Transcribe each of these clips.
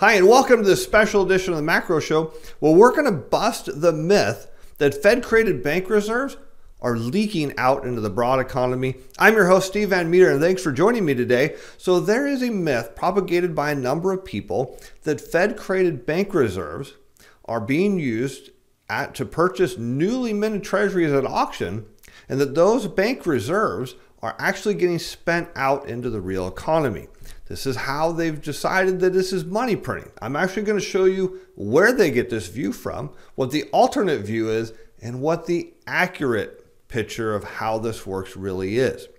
Hi, and welcome to this special edition of the Macro Show, where we're going to bust the myth that Fed-created bank reserves are leaking out into the broad economy. I'm your host, Steven Van Metre, and thanks for joining me today. So there is a myth propagated by a number of people that Fed-created bank reserves are being used to purchase newly minted treasuries at auction, and that those bank reserves are actually getting spent out into the real economy. This is how they've decided that this is money printing. I'm actually going to show you where they get this view from, what the alternate view is, and what the accurate picture of how this works really is.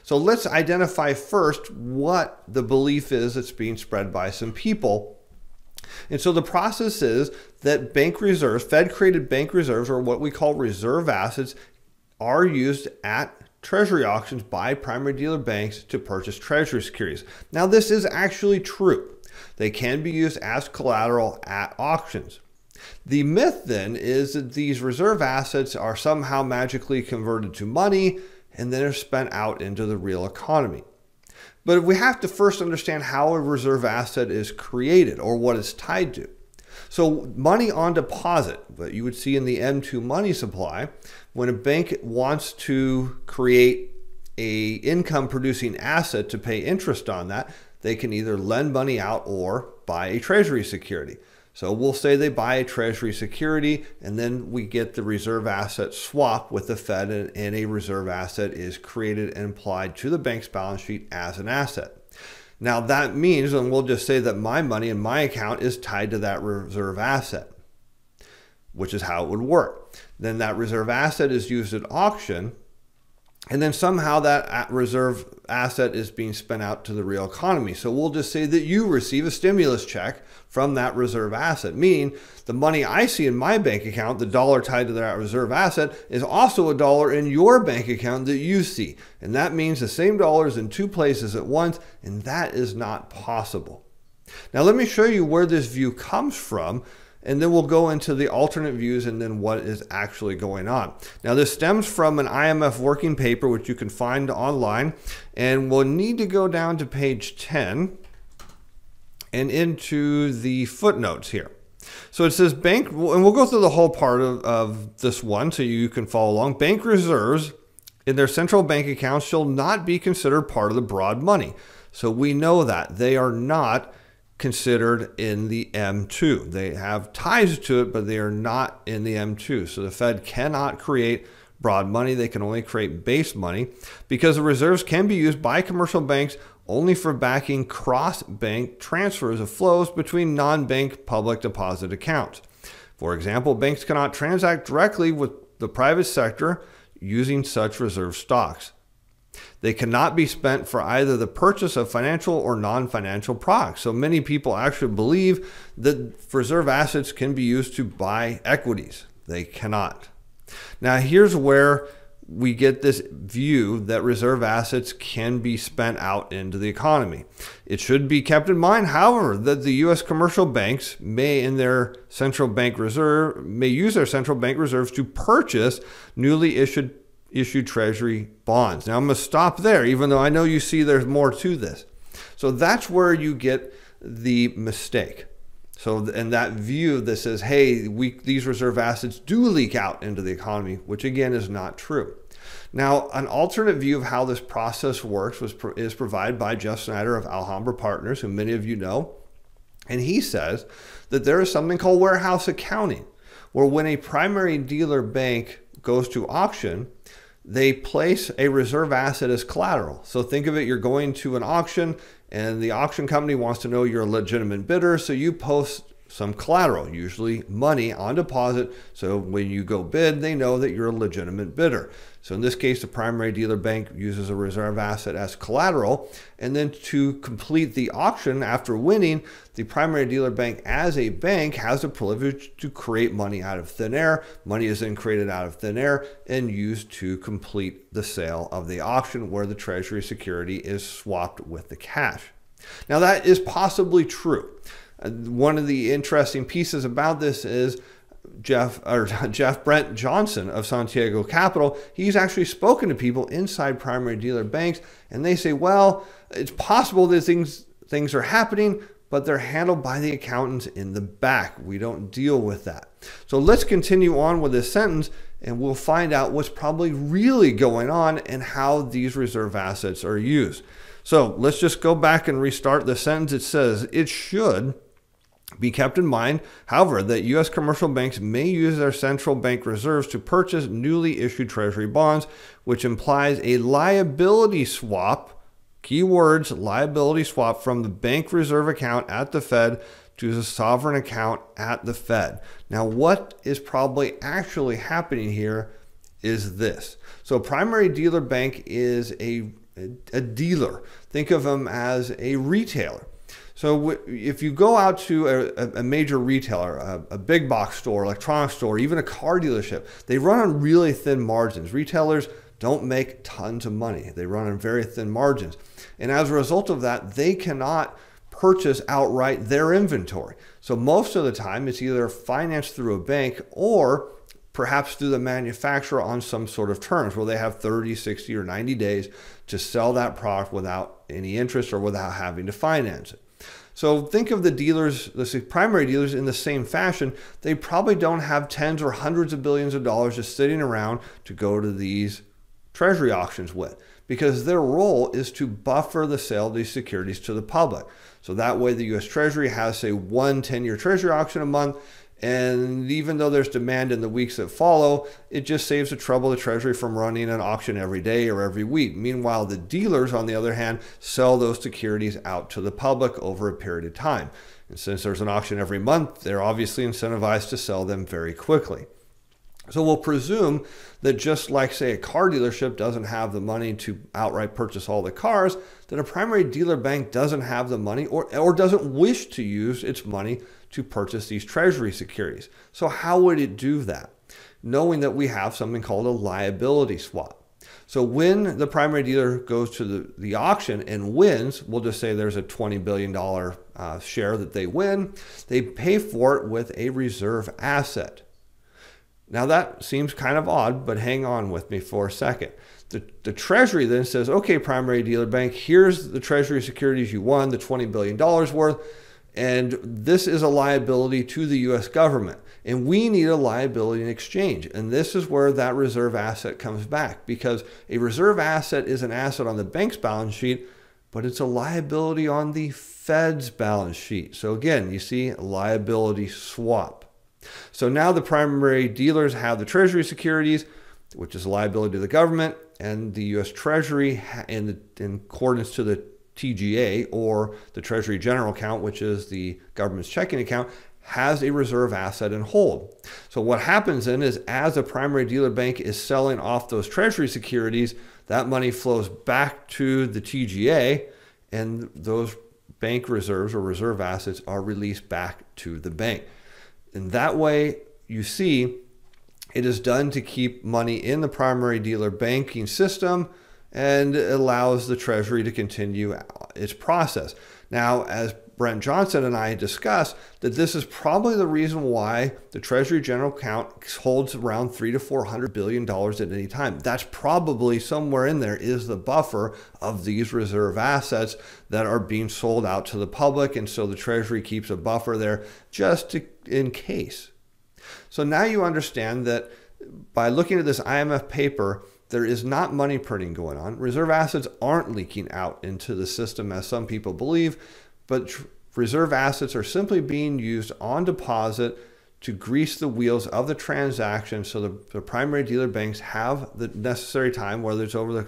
So let's identify first what the belief is that's being spread by some people. And so the process is that bank reserves, Fed-created bank reserves, or what we call reserve assets, are used at Treasury auctions by primary dealer banks to purchase Treasury securities. Now, this is actually true. They can be used as collateral at auctions. The myth then is that these reserve assets are somehow magically converted to money and then are spent out into the real economy. But we have to first understand how a reserve asset is created or what it's tied to. So money on deposit, that you would see in the M2 money supply, when a bank wants to create a income producing asset to pay interest on that, they can either lend money out or buy a treasury security. So we'll say they buy a treasury security, and then we get the reserve asset swap with the Fed, and a reserve asset is created and applied to the bank's balance sheet as an asset. Now that means, and we'll just say that my money in my account is tied to that reserve asset, which is how it would work. Then that reserve asset is used at auction, and then somehow that reserve asset is being spent out to the real economy. So we'll just say that you receive a stimulus check from that reserve asset, meaning the money I see in my bank account, the dollar tied to that reserve asset, is also a dollar in your bank account that you see. And that means the same dollar is in two places at once, and that is not possible. Now let me show you where this view comes from, and then we'll go into the alternate views and then what is actually going on. Now this stems from an IMF working paper, which you can find online, and we'll need to go down to page 10 and into the footnotes here. So it says bank, and we'll go through the whole part of this one so you can follow along. Bank reserves in their central bank accounts shall not be considered part of the broad money. So we know that they are not considered in the M2. They have ties to it, but they are not in the M2. So the Fed cannot create broad money. They can only create base money because the reserves can be used by commercial banks only for backing cross-bank transfers of flows between non-bank public deposit accounts. For example, banks cannot transact directly with the private sector using such reserve stocks. They cannot be spent for either the purchase of financial or non-financial products. So many people actually believe that reserve assets can be used to buy equities. They cannot. Now here's where we get this view that reserve assets can be spent out into the economy. It should be kept in mind, however, that the U.S. commercial banks may use their central bank reserves to purchase newly issued treasury bonds. Now I'm going to stop there, even though I know you see there's more to this. So that's where you get the mistake. So, and that view that says, hey, these reserve assets do leak out into the economy, which again is not true. Now, an alternate view of how this process works is provided by Jeff Snyder of Alhambra Partners, who many of you know. And he says that there is something called warehouse accounting, where when a primary dealer bank goes to auction, they place a reserve asset as collateral. So think of it, you're going to an auction and the auction company wants to know you're a legitimate bidder, so you post some collateral, usually money on deposit, so when you go bid, they know that you're a legitimate bidder. So in this case, the primary dealer bank uses a reserve asset as collateral, and then to complete the auction after winning, the primary dealer bank as a bank has the privilege to create money out of thin air. Money is then created out of thin air and used to complete the sale of the auction, where the treasury security is swapped with the cash. Now that is possibly true. One of the interesting pieces about this is Jeff Brent Johnson of Santiago Capital. He's actually spoken to people inside primary dealer banks, and they say, well, it's possible that things are happening, but they're handled by the accountants in the back. We don't deal with that. So let's continue on with this sentence, and we'll find out what's probably really going on and how these reserve assets are used. So let's just go back and restart the sentence. It says, it should be kept in mind, however, that U.S. commercial banks may use their central bank reserves to purchase newly issued Treasury bonds, which implies a liability swap, keywords, liability swap, from the bank reserve account at the Fed to the sovereign account at the Fed. Now, what is probably actually happening here is this. So primary dealer bank is a dealer. Think of them as a retailer. So if you go out to a major retailer, a big box store, electronics store, even a car dealership, they run on really thin margins. Retailers don't make tons of money. They run on very thin margins. And as a result of that, they cannot purchase outright their inventory. So most of the time, it's either financed through a bank or perhaps through the manufacturer on some sort of terms where they have 30, 60, or 90 days to sell that product without any interest or without having to finance it. So think of the dealers, the primary dealers, in the same fashion. They probably don't have tens or hundreds of billions of dollars just sitting around to go to these Treasury auctions with, because their role is to buffer the sale of these securities to the public. So that way the U.S. Treasury has, say, one 10-year Treasury auction a month, and even though there's demand in the weeks that follow, it just saves the trouble of the Treasury from running an auction every day or every week. Meanwhile, the dealers, on the other hand, sell those securities out to the public over a period of time. And since there's an auction every month, they're obviously incentivized to sell them very quickly. So we'll presume that just like, say, a car dealership doesn't have the money to outright purchase all the cars, that a primary dealer bank doesn't have the money or doesn't wish to use its money to purchase these Treasury securities. So how would it do that? Knowing that we have something called a liability swap. So when the primary dealer goes to the auction and wins, we'll just say there's a $20 billion share that they win, they pay for it with a reserve asset. Now that seems kind of odd, but hang on with me for a second. The Treasury then says, okay, primary dealer bank, here's the Treasury securities you won, the $20 billion worth, and this is a liability to the U.S. government. And we need a liability in exchange. And this is where that reserve asset comes back, because a reserve asset is an asset on the bank's balance sheet, but it's a liability on the Fed's balance sheet. So again, you see a liability swap. So now the primary dealers have the Treasury securities, which is a liability to the government, and the U.S. Treasury, in accordance to the TGA, or the Treasury General Account, which is the government's checking account, has a reserve asset and hold. So what happens then is, as a primary dealer bank is selling off those Treasury securities, that money flows back to the TGA, and those bank reserves or reserve assets are released back to the bank. And that way, you see, it is done to keep money in the primary dealer banking system and allows the Treasury to continue its process. Now, as Brent Johnson and I discussed, that this is probably the reason why the Treasury General Account holds around $300 to $400 billion at any time. That's probably somewhere in there is the buffer of these reserve assets that are being sold out to the public. And so the Treasury keeps a buffer there just in case. So now you understand that by looking at this IMF paper, there is not money printing going on. Reserve assets aren't leaking out into the system as some people believe, but reserve assets are simply being used on deposit to grease the wheels of the transaction, so the primary dealer banks have the necessary time, whether it's over the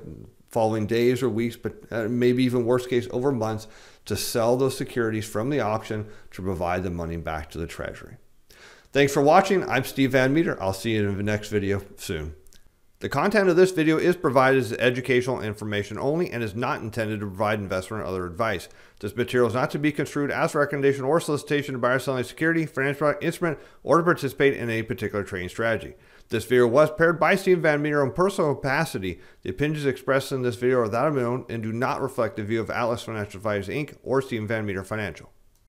following days or weeks, but maybe even worst case over months, to sell those securities from the auction to provide the money back to the Treasury. Thanks for watching. I'm Steve Van Metre. I'll see you in the next video soon. The content of this video is provided as educational information only and is not intended to provide investment or other advice. This material is not to be construed as a recommendation or solicitation to buy or sell a security, financial product, instrument, or to participate in any particular trading strategy. This video was prepared by Steven Van Metre on personal capacity. The opinions expressed in this video are that of my own and do not reflect the view of Atlas Financial Advisors, Inc. or Steven Van Metre Financial.